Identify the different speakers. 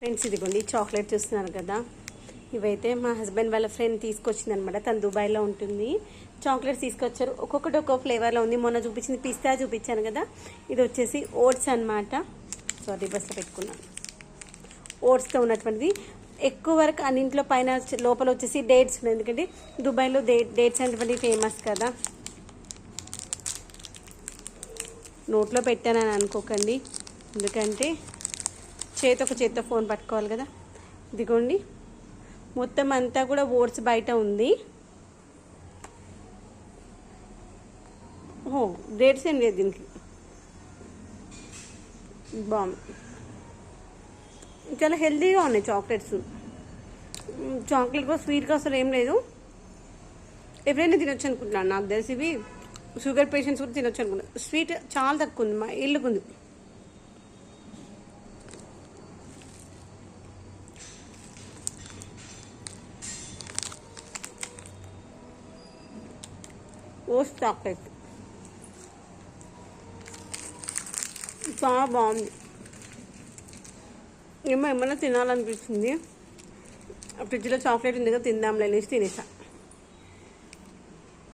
Speaker 1: Friends ఇదిగోండి chocolate చూస్తున్నారు కదా, ఇవైతే మా హస్బెండ్ వాళ్ళ ఫ్రెండ్ తీసుకొచ్చింది అనమాట. తను దుబాయ్లో ఉంటుంది. చాక్లెట్స్ తీసుకొచ్చారు, ఒక్కొక్కటి ఒక్కో ఫ్లేవర్లో ఉంది. మొన్న చూపించింది పిస్తా చూపించాను కదా, ఇది వచ్చేసి ఓట్స్ అనమాట. సారీ బస్లో పెట్టుకున్నాను. ఓట్స్తో ఉన్నటువంటిది ఎక్కువ వరకు అన్నింట్లో పైన లోపల వచ్చేసి డేట్స్ ఉన్నాయి, ఎందుకంటే దుబాయ్లో డేట్స్ అనేటువంటి ఫేమస్ కదా. నోట్లో పెట్టానని అనుకోకండి, ఎందుకంటే చేతితో ఫోన్ పట్టుకోవాలి కదా. ఇదిగోండి మొత్తం అంతా కూడా ఓట్స్ బయట ఉంది. ఓహో డేట్స్ ఏం లేదు దీనికి. బాగుంది, చాలా హెల్తీగా ఉన్నాయి చాక్లెట్స్. చాక్లెట్ కూడా స్వీట్గా అసలు ఏం లేదు, ఎవరైనా తినొచ్చు అనుకుంటున్నాను. నాకు తెలిసి ఇవి షుగర్ పేషెంట్స్ కూడా తినొచ్చు అనుకుంటున్నాను. స్వీట్ చాలా తక్కువ ఉంది, మా ఇల్లుకుంది. ఓట్స్ చాక్లెట్ చాలా బాగుంది. ఏమైనా తినాలనిపిస్తుంది. ఫ్రిడ్జ్లో చాక్లెట్ ఉంది కదా, తిందాంలే అనేసి తినేసా.